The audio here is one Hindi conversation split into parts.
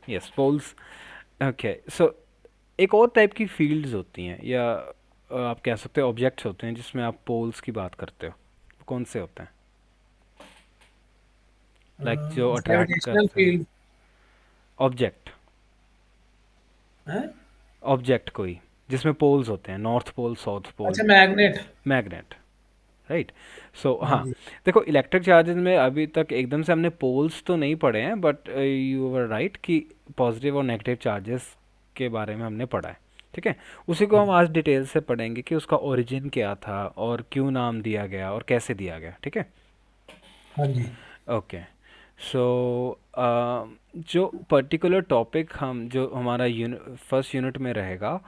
Yes, poles. ओके, सो एक और टाइप की फील्ड्स होती हैं, या आप कह सकते हो ऑब्जेक्ट्स होते हैं जिसमें आप पोल्स की बात करते हो। कौन से होते हैं, लाइक जो अट्रैक्ट ग्रेविटेशनल करते हैं? फील्ड ऑब्जेक्ट, है। ऑब्जेक्ट कोई जिसमें पोल्स होते हैं, नॉर्थ पोल, साउथ पोल। अच्छा, मैग्नेट। Magnet, right. सो हाँ हाँ, जी। देखो इलेक्ट्रिक चार्जेस में अभी तक एकदम से हमने पोल्स तो नहीं पढ़े हैं, बट यू वर राइट कि पॉजिटिव और नेगेटिव चार्जेस के बारे में हमने पढ़ा है। ठीक है, उसी को हम आज डिटेल से पढ़ेंगे कि उसका ओरिजिन क्या था और क्यों नाम दिया गया और कैसे दिया गया। ठीक है, हाँ जी। ओके। सो जो पर्टिकुलर टॉपिक हम, जो हमारा फर्स्ट यूनिट में रहेगा,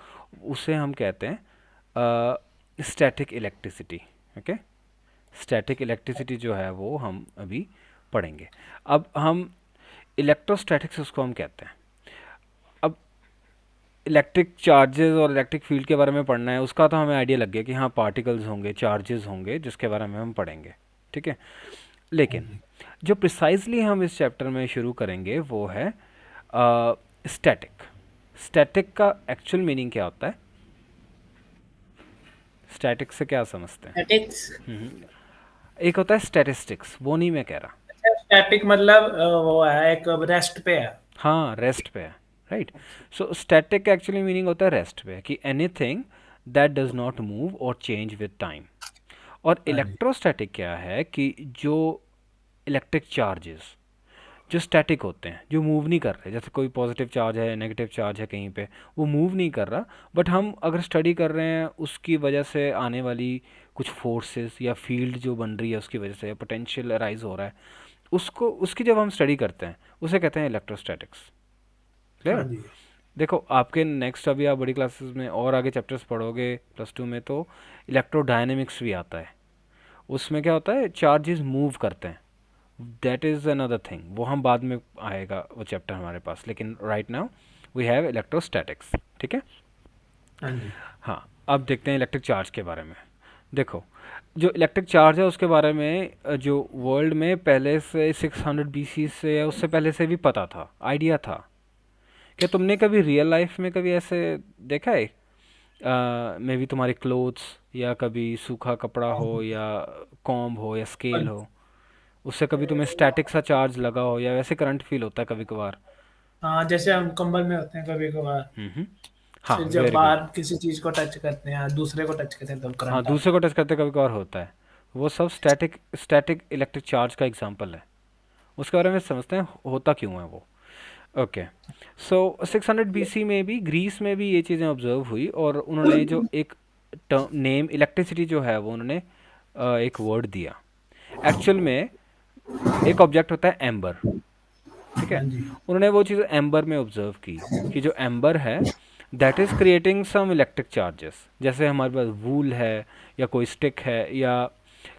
उसे हम कहते हैं static electricity. Okay, static electricity जो है वो हम अभी पढ़ेंगे। अब हम इलेक्ट्रोस्टैटिक्स उसको हम कहते हैं। अब इलेक्ट्रिक चार्जेस और इलेक्ट्रिक फील्ड के बारे में पढ़ना है, उसका तो हमें आइडिया लग गया कि हाँ पार्टिकल्स होंगे, चार्जेस होंगे, जिसके बारे में हम पढ़ेंगे। ठीक है, हाँ लेकिन जी। जो प्रिसाइजली हम इस चैप्टर में शुरू करेंगे वो है स्टैटिक। स्टैटिक का एक्चुअल मीनिंग क्या होता है? स्टैटिक से क्या समझते हैं? स्टैटिक्स। हम्म, एक होता है स्टैटिस्टिक्स, वो नहीं मैं कह रहा। अच्छा, स्टैटिक मतलब वो है, एक रेस्ट पे है। हाँ, रेस्ट पे है, राइट। अच्छा। सो स्टैटिक का एक्चुअली मीनिंग होता है रेस्ट पे, कि anything that does not move और चेंज विद टाइम। और हाँ जी। इलेक्ट्रोस्टैटिक क्या है कि जो इलेक्ट्रिक चार्जेस जो स्टैटिक होते हैं, जो मूव नहीं कर रहे, जैसे कोई पॉजिटिव चार्ज है, नेगेटिव चार्ज है कहीं पे, वो मूव नहीं कर रहा, बट हम अगर स्टडी कर रहे हैं उसकी वजह से आने वाली कुछ फोर्सेस या फील्ड जो बन रही है उसकी वजह से पोटेंशियल अराइज हो रहा है, उसको, उसकी जब हम स्टडी करते हैं उसे कहते हैं इलेक्ट्रोस्टैटिक्स। हाँ क्लियर? जी। देखो आपके नेक्स्ट, अभी आप बड़ी क्लासेस में और आगे चैप्टर्स पढ़ोगे +2 में, तो इलेक्ट्रोडायनेमिक्स भी आता है। उसमें क्या होता है, चार्जेस मूव करते हैं, दैट इज़ अनदर थिंग, वो हम बाद में आएगा वो चैप्टर हमारे पास, लेकिन right now we have electrostatics. ठीक है, हाँ जी। हाँ। अब देखते हैं इलेक्ट्रिक चार्ज के बारे में। देखो, जो इलेक्ट्रिक चार्ज है उसके बारे में जो वर्ल्ड में पहले से 600 BC से या उससे पहले से भी पता था, आइडिया था। क्या तुमने कभी रियल लाइफ में कभी ऐसे देखा है? मे बी तुम्हारे क्लोथ्स, या कभी सूखा कपड़ा हाँ हो, जी। या कॉम्ब हो, या स्केल और, हो, उससे कभी तुम्हें स्टैटिक सा चार्ज लगा हो, या वैसे करंट फील होता है कभी कभार? हाँ, जैसे हम कंबल में होते हैं कभी कभार, हम्म, हाँ, फिर जब वेरी गुड। बाहर किसी चीज को टच करते हैं, दूसरे को टच करते हैं, तब हाँ, करंट आता दूसरे है। को टच करते कभी कभार होता है, वो सब स्टैटिक स्टैटिक इलेक्ट्रिक चार्ज का एग्जांपल है। उसके बारे में समझते हैं होता क्यों है वो। ओके, सो 600 BC में भी ग्रीस में भी ये चीज़ें ऑब्जर्व हुई, और उन्होंने जो एक नेम इलेक्ट्रिसिटी जो है वो उन्होंने एक वर्ड दिया। एक्चुअल में एक ऑब्जेक्ट होता है एम्बर। ठीक है, हाँ जी। उन्होंने वो चीज़ एम्बर में ऑब्जर्व की कि जो एम्बर है that is creating some electric charges. जैसे हमारे पास वूल है, या कोई स्टिक है, या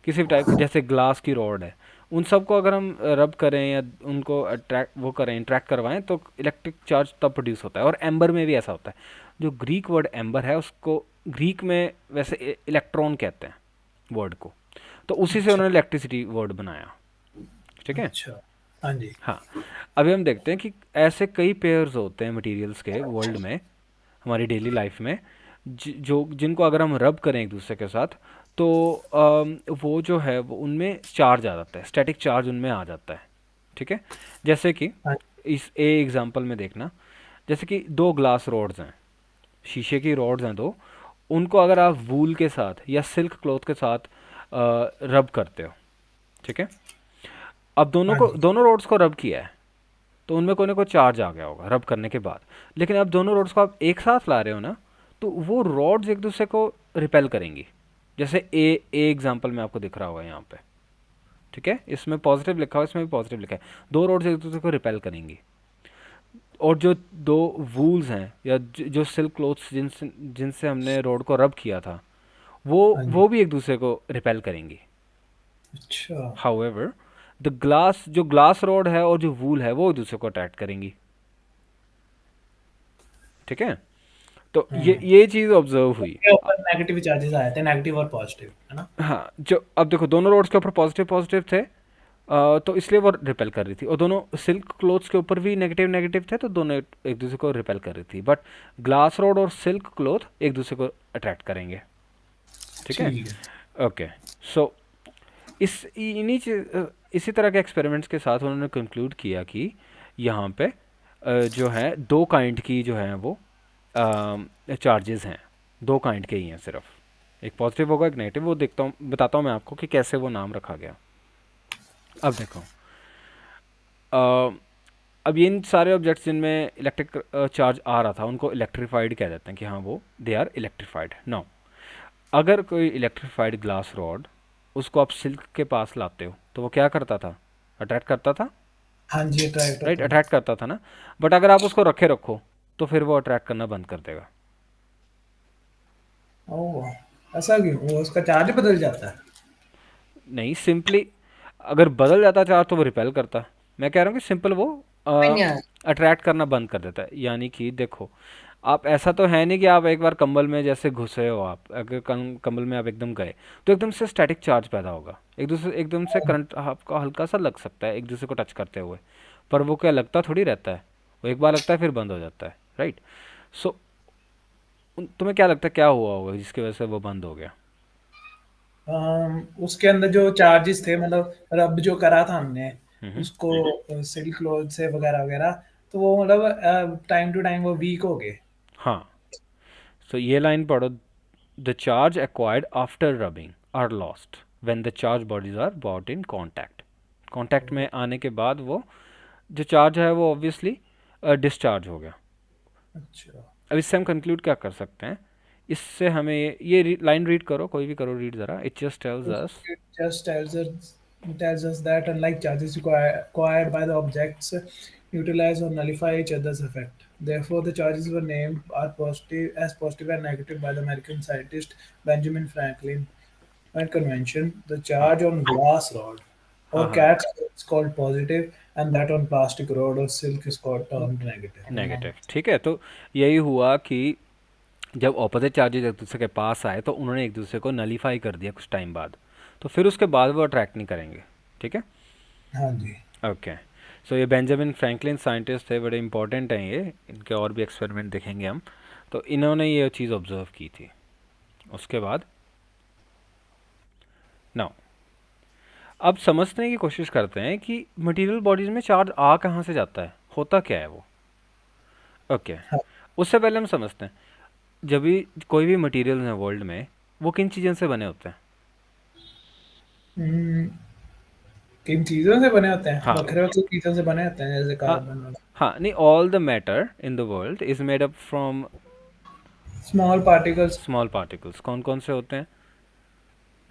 किसी भी टाइप, जैसे ग्लास की रॉड है, उन सब को अगर हम रब करें या उनको अट्रैक्ट वो करें, इंट्रैक्ट करवाएं, तो इलेक्ट्रिक चार्ज तब प्रोड्यूस होता है। और एम्बर में भी ऐसा होता है। जो ग्रीक वर्ड एम्बर है उसको ग्रीक में वैसे इलेक्ट्रॉन कहते हैं वर्ड को, तो उसी से अच्छा। उन्होंने इलेक्ट्रिसिटी वर्ड बनाया। ठीक है, अच्छा। हाँ जी। हाँ। अभी हम देखते हैं कि ऐसे कई पेयर्स होते हैं मटेरियल्स के वर्ल्ड में, हमारी डेली लाइफ में, जो जिनको अगर हम रब करें एक दूसरे के साथ, तो वो जो है वो उनमें चार्ज आ जाता है, स्टैटिक चार्ज उनमें आ जाता है। ठीक है, जैसे कि हाँ। इस ए एग्जांपल में देखना, जैसे कि दो ग्लास रॉड्स हैं, शीशे की रॉड्स हैं दो, उनको अगर आप वूल के साथ या सिल्क क्लॉथ के साथ रब करते हो, ठीक है, अब दोनों हाँ को, जी। दोनों रॉड्स को रब किया है, तो उनमें कोई ना कोई चार्ज आ गया होगा रब करने के बाद। लेकिन अब दोनों रॉड्स को आप एक साथ ला रहे हो ना, तो वो रॉड्स एक दूसरे को रिपेल करेंगी। जैसे ए ए एग्जांपल में आपको दिख रहा होगा यहाँ पे। ठीक है, इसमें पॉजिटिव लिखा हुआ है, इसमें भी पॉजिटिव लिखा है, दो रॉड्स एक दूसरे को रिपेल करेंगी। और जो दो वूल्स हैं, या जो सिल्क क्लोथ्स जिनसे जिनसे हमने रॉड को रब किया था, वो हाँ जी। वो भी एक दूसरे को रिपेल करेंगी। अच्छा। हाउएवर, द ग्लास, जो ग्लास रॉड है और जो वूल है वो एक दूसरे को अट्रैक्ट करेंगी। ठीक है, तो हाँ। ये चीज़ ऑब्जर्व हुई। उसके ऊपर नेगेटिव चार्जेस आए थे, नेगेटिव और पॉजिटिव, है ना। हाँ, जो अब देखो दोनों रोड्स के ऊपर पॉजिटिव पॉजिटिव थे, तो इसलिए वो रिपेल कर रही थी, और दोनों सिल्क क्लोथ्स के ऊपर भी नेगेटिव नेगेटिव थे, तो दोनों एक दूसरे को रिपेल कर रही थी। बट ग्लास रॉड और सिल्क क्लोथ एक दूसरे को अट्रैक्ट करेंगे। ठीक है। ठीक है। ओके। सो इसी तरह के एक्सपेरिमेंट्स के साथ उन्होंने कंक्लूड किया कि यहाँ पे जो है दो काइंड की जो है वो चार्जेस हैं, दो काइंड के ही हैं सिर्फ, एक पॉजिटिव होगा एक नेगेटिव। वो देखता हूँ, बताता हूँ मैं आपको कि कैसे वो नाम रखा गया। अब देखो, अ, अब ये इन सारे ऑब्जेक्ट्स जिनमें इलेक्ट्रिक चार्ज आ रहा था उनको इलेक्ट्रीफाइड कह देते हैं कि हाँ वो दे आर इलेक्ट्रीफाइड। नाउ अगर कोई इलेक्ट्रीफाइड ग्लास रॉड, उसको आप सिल्क के पास लाते हो तो वो क्या करता था, अट्रैक्ट करता था, हाँ जी, अट्रैक्ट राइट, होता है। अट्रैक्ट करता था ना। बट अगर आप उसको रखे रखो तो फिर वो अट्रैक्ट करना बंद कर देगा। ओह, ऐसा क्यों? वो उसका चार्ज बदल जाता है? नहीं, सिंपली अगर बदल जाता चार्ज तो वो रिपेल करता। मैं कह रहा हूँ कि सिंपल वो अट्रैक्ट करना बंद कर देता है। यानी कि देखो, आप ऐसा तो है नहीं कि आप एक बार कंबल में जैसे घुसे हो, आप अगर कंबल में आप एकदम गए तो एकदम से स्टैटिक चार्ज पैदा होगा, एक दूसरे एकदम से करंट आपको हल्का सा लग सकता है एक दूसरे को टच करते हुए, पर वो क्या लगता थोड़ी रहता है, वो एक बार लगता है फिर बंद हो जाता है, राइट। सो तुम्हें क्या लगता है क्या हुआ होगा जिसकी वजह से वो बंद हो गया? उसके अंदर जो चार्जेस थे, मतलब रब जो करा था हमने हम्म। उसको सिल्क क्लॉथ से वगैरह वगैरह, तो वो मतलब टाइम टू टाइम वो वीक हो गए। हाँ, सो ये लाइन पढ़ो, the charge acquired after rubbing are lost when the charge bodies are brought in contact. Contact में आने के बाद वो जो चार्ज है वो ऑब्वियसली डिस्चार्ज हो गया। अच्छा। अब इससे हम कंक्लूड क्या कर सकते हैं, इससे हमें ये लाइन रीड करो, कोई भी करो रीड ज़रा, it just tells us. It just tells us that unlike charges acquired by the objects, utilize or nullify each other's effect. Therefore, the charges were named are positive and negative by the American scientist Benjamin Franklin and convention. The हाँ, charge on glass rod हाँ, or हाँ, cat is called positive, and that on plastic rod or silk is called termed negative. Negative. ठीक है, तो यही हुआ कि जब ऑपोजिट चार्जेस एक दूसरे के पास आए तो उन्होंने एक दूसरे को नलीफाई कर दिया कुछ टाइम बाद, तो फिर उसके बाद वो अट्रैक्ट नहीं करेंगे। ठीक है। हाँ जी। ओके। सो ये बेंजामिन फ्रैंकलिन साइंटिस्ट थे, बड़े इंपॉर्टेंट हैं ये, इनके और भी एक्सपेरिमेंट देखेंगे हम। तो इन्होंने ये चीज़ ऑब्जर्व की थी। उसके बाद नाउ अब समझने की कोशिश करते हैं कि मटेरियल बॉडीज़ में चार्ज आ कहाँ से जाता है, होता क्या है वो। ओके। हाँ। उससे पहले हम समझते हैं, जब भी कोई भी मटेरियल है वर्ल्ड में, वो किन चीज़ों से बने होते हैं? हम्म, किन चीज़ों से बने होते हैं? हाँ, वक्र वक्र चीज़ों से बने होते हैं, जैसे हाँ, कार्बन। हाँ, नहीं, all the matter in the world is made up from small particles. Small particles. कौन कौन से होते हैं?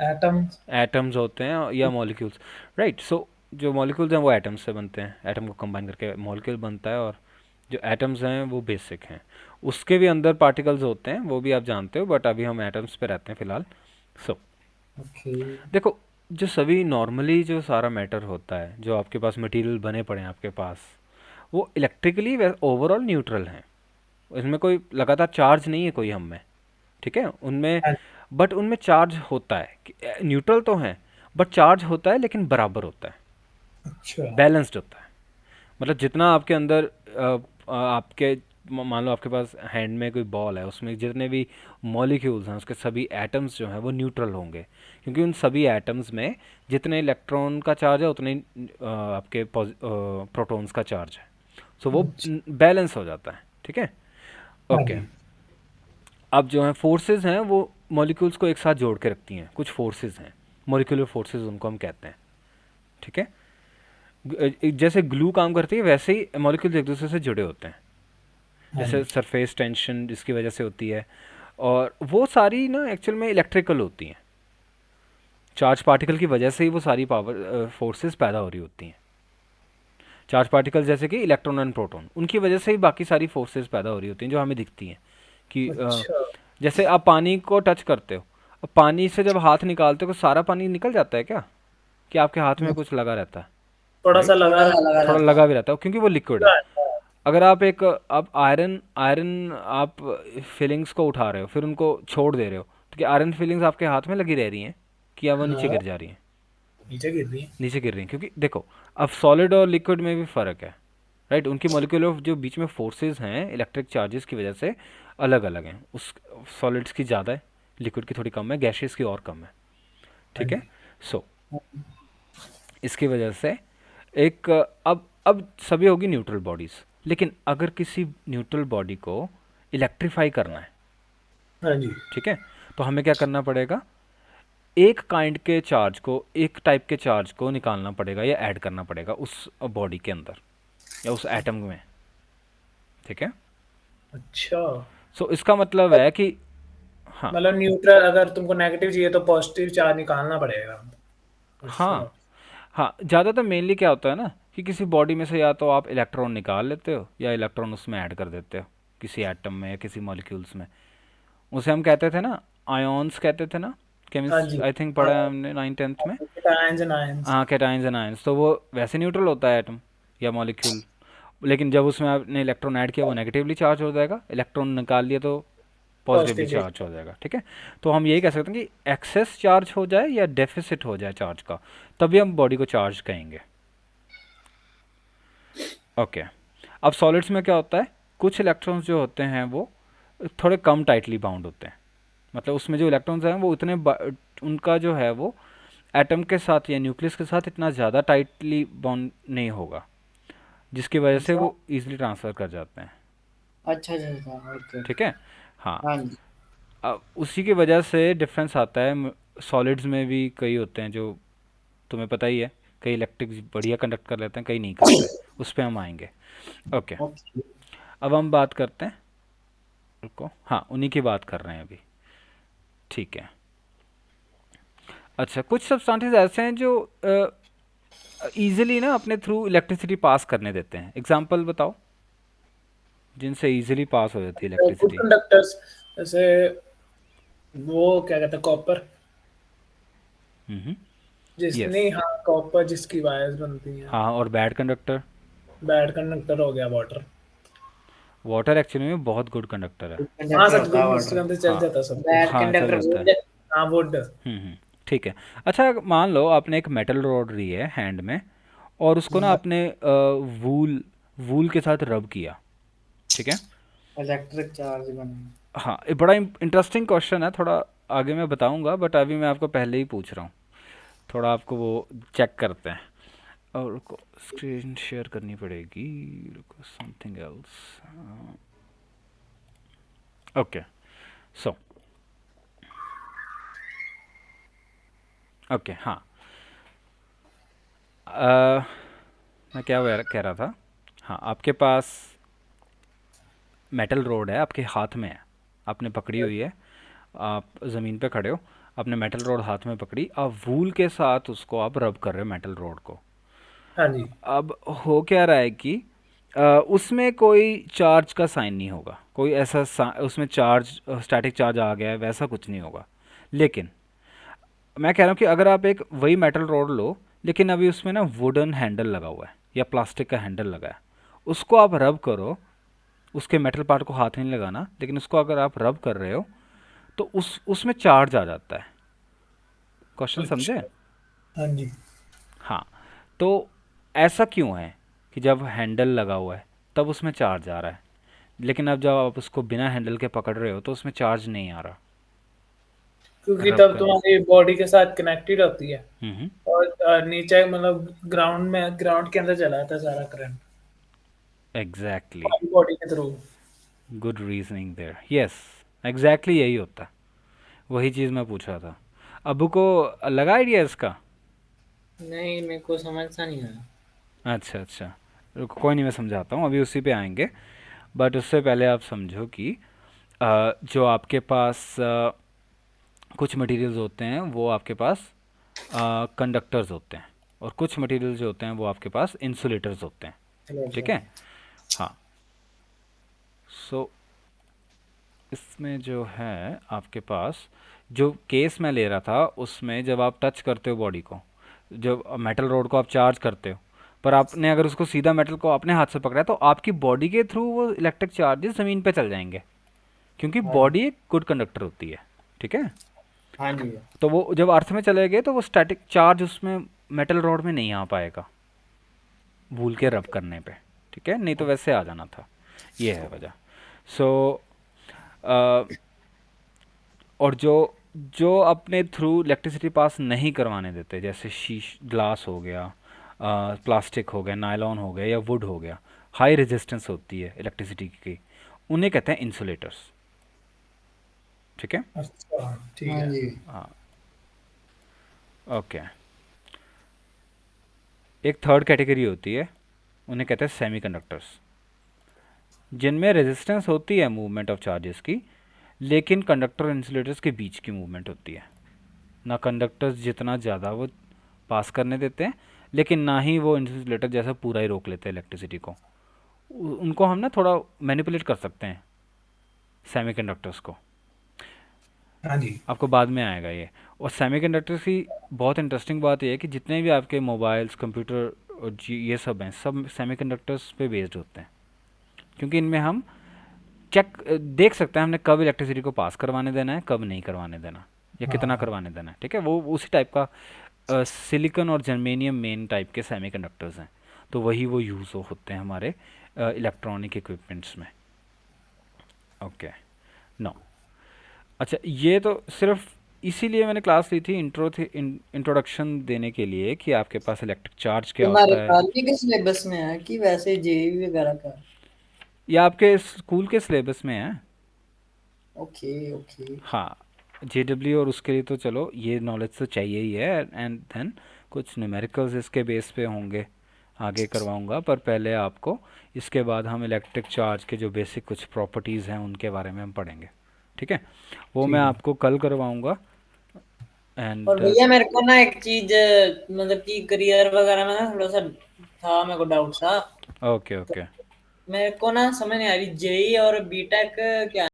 एटम्स। एटम्स होते हैं या मॉलिक्यूल्स, राइट। सो जो मॉलिक्यूल्स हैं वो एटम्स से बनते हैं, एटम को कंबाइन करके मॉलिक्यूल बनता है, और जो एटम्स हैं वो बेसिक हैं। उसके भी अंदर पार्टिकल्स होते हैं, वो भी आप जानते हो, बट अभी हम एटम्स पे रहते हैं फिलहाल। So okay. देखो, जो सभी नॉर्मली जो सारा मैटर होता है, जो आपके पास मटेरियल बने पड़े हैं आपके पास, वो इलेक्ट्रिकली ओवरऑल न्यूट्रल हैं, इसमें कोई लगातार चार्ज नहीं है कोई हम में। ठीक है उनमें, हाँ, बट उनमें चार्ज होता है, न्यूट्रल तो है, बट चार्ज होता है लेकिन बराबर होता है, अच्छा। बैलेंस्ड होता है। मतलब जितना आपके अंदर आपके मान लो आपके पास हैंड में कोई बॉल है, उसमें जितने भी मॉलिक्यूल्स हैं उसके सभी एटम्स जो हैं वो न्यूट्रल होंगे, क्योंकि उन सभी एटम्स में जितने इलेक्ट्रॉन का चार्ज है उतने ही, आपके प्रोटॉन्स का चार्ज है। सो वो अच्छा। बैलेंस हो जाता है। ठीक है। हाँ ओके। जी। अब जो है फोर्सेस हैं वो मॉलिक्यूल्स को एक साथ जोड़ के रखती हैं, कुछ फोर्सेस हैं, मॉलिक्यूलर फोर्सेस उनको हम कहते हैं। ठीक है। जैसे ग्लू काम करती है वैसे ही मॉलिक्यूल्स एक दूसरे से जुड़े होते हैं, हाँ जैसे जी। सरफेस टेंशन जिसकी वजह से होती है, और वो सारी ना एक्चुअल में इलेक्ट्रिकल होती हैं, चार्ज पार्टिकल की वजह से ही वो सारी पावर फोर्सेस पैदा हो रही होती हैं। चार्ज पार्टिकल जैसे कि इलेक्ट्रॉन एंड प्रोटॉन, उनकी वजह से ही बाकी सारी फोर्सेस पैदा हो रही होती हैं जो हमें दिखती हैं कि अच्छा। जैसे आप पानी को टच करते हो, अब पानी से जब हाथ निकालते हो तो सारा पानी निकल जाता है क्या, कि आपके हाथ में कुछ लगा रहता है? थोड़ा सा राइट, लगा थोड़ा रहता लगा भी रहता है क्योंकि वो लिक्विड है। है। अगर आप एक आप आयरन आयरन आप फीलिंग्स को उठा रहे हो फिर उनको छोड़ दे रहे हो, तो क्या आयरन फीलिंग्स आपके हाथ में लगी रह रही हैं कि या वो नीचे हाँ, गिर जा रही हैं? नीचे गिर रही है। नीचे गिर रही हैं, क्योंकि देखो अब सॉलिड और लिक्विड में भी फ़र्क है, राइट। उनकी मॉलिक्यूलर जो बीच में फोर्सेस हैं इलेक्ट्रिक चार्जेस की वजह से अलग अलग हैं। उस सॉलिड्स की ज़्यादा है, लिक्विड की थोड़ी कम है, गैसेस की और कम है, हाँ ठीक है। जी। सो इसकी वजह से एक अब सभी होगी न्यूट्रल बॉडीज़, लेकिन अगर किसी न्यूट्रल बॉडी को इलेक्ट्रीफाई करना है, हाँ जी। ठीक है, तो हमें क्या करना पड़ेगा, एक काइंड के चार्ज को, एक टाइप के चार्ज को निकालना पड़ेगा या ऐड करना पड़ेगा उस बॉडी के अंदर या उस एटम में, ठीक है। अच्छा, सो इसका मतलब है कि हाँ, मतलब न्यूट्रल, अगर तुमको नेगेटिव चाहिए तो पॉजिटिव चार्ज निकालना पड़ेगा। अच्छा। हाँ, हाँ, ज़्यादातर मेनली क्या होता है ना कि किसी बॉडी में से या तो आप इलेक्ट्रॉन निकाल लेते हो या इलेक्ट्रॉन उसमें ऐड कर देते हो किसी एटम में या किसी मॉलिक्यूल्स में। उसे हम कहते थे ना, आयोन्स कहते थे ना, हाँ केमिस्ट जी। आई थिंक हाँ, पढ़ा है हमने 9th 10th में। Ions and ions. हाँ, कैटाइंस एंड आयंस, तो वो वैसे न्यूट्रल होता है एटम या मॉलिक्यूल, लेकिन जब उसमें आपने इलेक्ट्रॉन ऐड किया वो नेगेटिवली चार्ज हो जाएगा, इलेक्ट्रॉन निकाल लिया तो पॉजिटिवली पॉजिटिव। चार्ज हो जाएगा, ठीक है। तो हम यही कह सकते हैं कि एक्सेस चार्ज हो जाए या डेफिसिट हो जाए चार्ज का, तभी हम बॉडी को चार्ज कहेंगे। ओके। अब सॉलिड्स में क्या होता है, कुछ इलेक्ट्रॉन्स जो होते हैं वो थोड़े कम टाइटली बाउंड होते हैं, मतलब उसमें जो इलेक्ट्रॉन्स हैं वो उतने उनका जो है वो एटम के साथ या न्यूक्लियस के साथ इतना ज़्यादा टाइटली बाउंड नहीं होगा, जिसकी वजह से अच्छा वो इजीली ट्रांसफ़र कर जाते हैं, अच्छा अच्छा अच्छा, ओके। ठीक है। हाँ, हाँ जी। अब उसी की वजह से डिफरेंस आता है। सॉलिड्स में भी कई होते हैं जो तुम्हें पता ही है, कई इलेक्ट्रिक बढ़िया कंडक्ट कर लेते हैं, कई नहीं करते, उस पर हम आएंगे। ओके। ओके। अब हम बात करते हैं, रुको, हाँ उन्हीं की बात कर रहे हैं अभी, ठीक है। अच्छा, कुछ सब्सटेंसेस ऐसे हैं जो इजीली ना अपने थ्रू इलेक्ट्रिसिटी पास करने देते हैं, एग्जांपल बताओ जिनसे इजीली पास हो जाती है गुड इलेक्ट्रिसिटी। कंडक्टर्स, जैसे वो क्या कहते हैं, कॉपर। हम्म। जिसने, यस। हाँ कॉपर जिसकी वायर्स बनती हैं। हाँ, और बैड कंडक्टर, बैड कंडक्टर हो गया वाटर। वाटर एक्चुअली में बहुत गुड कंडक्टर है। गुड हाँ कंडक्टर सच, होता गुड, है उसके वाटर। अंदर चल हाँ, जाता सब कुछ। बैड हाँ चल कंडक्टर जाता वुड। है। हाँ वुड। ठीक है। अच्छा, मान लो आपने एक मेटल रॉड ली है हैंड में, और उसको ना आपने वूल वूल के साथ रब किया, ठीक है। इलेक्ट्रिक चार्ज बना। हाँ, ये बड़ा इंटरेस्टिंग क्वेश्चन है, थोड़ा आगे मैं बताऊंगा, बट अभी मैं आपको पहले ही पूछ रहा हूँ, थोड़ा आपको वो चेक करते हैं। और रुको, स्क्रीन शेयर करनी पड़ेगी, रुको, something else. Okay. So okay, हाँ, मैं क्या कह रहा था, हाँ, आपके पास मेटल रोड है, आपके हाथ में है, आपने पकड़ी हुई है, आप ज़मीन पे खड़े हो, आपने मेटल रोड हाथ में पकड़ी, आप वूल के साथ उसको आप रब कर रहे हो मेटल रोड को। हाँ जी। अब हो क्या रहा है कि उसमें कोई चार्ज का साइन नहीं होगा, कोई ऐसा उसमें चार्ज, स्टैटिक चार्ज आ गया है वैसा कुछ नहीं होगा। लेकिन मैं कह रहा हूँ कि अगर आप एक वही मेटल रोड लो, लेकिन अभी उसमें ना वुडन हैंडल लगा हुआ है या प्लास्टिक का हैंडल लगा है, उसको आप रब करो, उसके मेटल पार्ट को हाथ नहीं लगाना, लेकिन उसको अगर आप रब कर रहे हो तो उसमें चार्ज आ जाता है। क्वेश्चन समझे? अच्छा। हाँ जी। हाँ, तो ऐसा क्यों है कि जब हैंडल लगा हुआ है तब उसमें चार्ज आ रहा है, लेकिन अब जब आप उसको बिना हैंडल के पकड़ रहे हो तो उसमें चार्ज नहीं आ रहा, क्योंकि रब तब करने से। तुम्हारी बॉडी के साथ कनेक्टेड होती है। हम्म। और नीचे मतलब ग्राउंड के अंदर चला जाता है सारा करंट, एग्जैक्टली, बॉडी के through. Good reasoning there, yes, exactly यही होता है, वही चीज़ मैं पूछ रहा था। अबू को लगा आइडिया इसका? नहीं, मेरे को समझ सा नहीं आया। अच्छा अच्छा, रुको, कोई नहीं, मैं समझाता हूँ, अभी उसी पे आएंगे। बट उससे पहले आप समझो कि जो आपके पास कुछ मटेरियल्स होते हैं वो आपके पास कंडक्टर्स होते हैं, और कुछ मटेरियल जो होते हैं वो आपके पास इंसुलेटर्स होते हैं, ठीक है। हाँ, सो इसमें जो है आपके पास, जो केस मैं ले रहा था उसमें जब आप टच करते हो बॉडी को, जब मेटल रोड को आप चार्ज करते हो, पर आपने अगर उसको सीधा मेटल को अपने हाथ से पकड़ा है तो आपकी बॉडी के थ्रू वो इलेक्ट्रिक चार्जेस ज़मीन पे चल जाएंगे, क्योंकि हाँ जी। बॉडी एक गुड कंडक्टर होती है, ठीक है। हाँ जी। तो वो जब अर्थ में चले गए तो वो स्टैटिक चार्ज उसमें मेटल रॉड में नहीं आ पाएगा भूल के रब करने पे, ठीक है, नहीं तो वैसे आ जाना था। ये है वजह। सो और जो जो अपने थ्रू इलेक्ट्रिसिटी पास नहीं करवाने देते, जैसे शीश ग्लास हो गया, प्लास्टिक हो गया, नायलॉन हो गया या वुड हो गया, हाई रेजिस्टेंस होती है इलेक्ट्रिसिटी की, उन्हें कहते हैं इंसुलेटर्स। ठीक है। अच्छा ठीक हाँ है। जी। हाँ। ओके। एक थर्ड कैटेगरी होती है, उन्हें कहते हैं सेमीकंडक्टर्स, जिनमें रेजिस्टेंस होती है मूवमेंट ऑफ चार्जेस की, लेकिन कंडक्टर और इंसुलेटर्स के बीच की मूवमेंट होती है। ना कंडक्टर्स जितना ज़्यादा वो पास करने देते हैं, लेकिन ना ही वो इंसुलेटर जैसा पूरा ही रोक लेते हैं इलेक्ट्रिसिटी को। उनको हम ना थोड़ा मैनिपुलेट कर सकते हैं सेमीकंडक्टर्स को। हाँ जी। आपको बाद में आएगा ये। और सेमीकंडक्टर्स की बहुत इंटरेस्टिंग बात यह है कि जितने भी आपके मोबाइल्स, कंप्यूटर और ये सब हैं, सब सेमीकंडक्टर्स पे बेस्ड होते हैं, क्योंकि इनमें हम चेक देख सकते हैं हमने कब इलेक्ट्रिसिटी को पास करवाने देना है, कब नहीं करवाने देना, या कितना हाँ करवाने देना है। ठीक है, वो उसी टाइप का सिलिकॉन और जर्मेनियम मेन टाइप के सेमीकंडक्टर्स हैं, तो वही वो यूज़ होते हैं हमारे इलेक्ट्रॉनिक इक्विपमेंट्स में। ओके। नो। अच्छा, ये तो सिर्फ इसीलिए मैंने क्लास ली थी, इंट्रोडक्शन देने के लिए कि आपके पास इलेक्ट्रिक चार्ज क्या तुम्हारे होता है, कॉलेज के सिलेबस में है कि वैसे जेईई वगैरह का? या आपके स्कूल के सिलेबस में है। Okay okay. हाँ, जेडब्ल्यू और उसके लिए तो चलो ये नॉलेज तो चाहिए ही है, एंड देन कुछ न्यूमेरिकल्स इसके बेस पे होंगे, आगे करवाऊंगा, पर पहले आपको इसके बाद हम इलेक्ट्रिक चार्ज के जो बेसिक कुछ प्रॉपर्टीज़ हैं उनके बारे में हम पढ़ेंगे। ठीक है, वो मैं ठीक है। आपको कल करवाऊंगा। और एंड भैया मेरे को ना एक चीज, मतलब कि करियर वगैरह में ना थोड़ा सा था मेरे को डाउट सा। ओके तो ओके। मेरे को ना समझ नहीं आ रही जेई और बीटेक क्या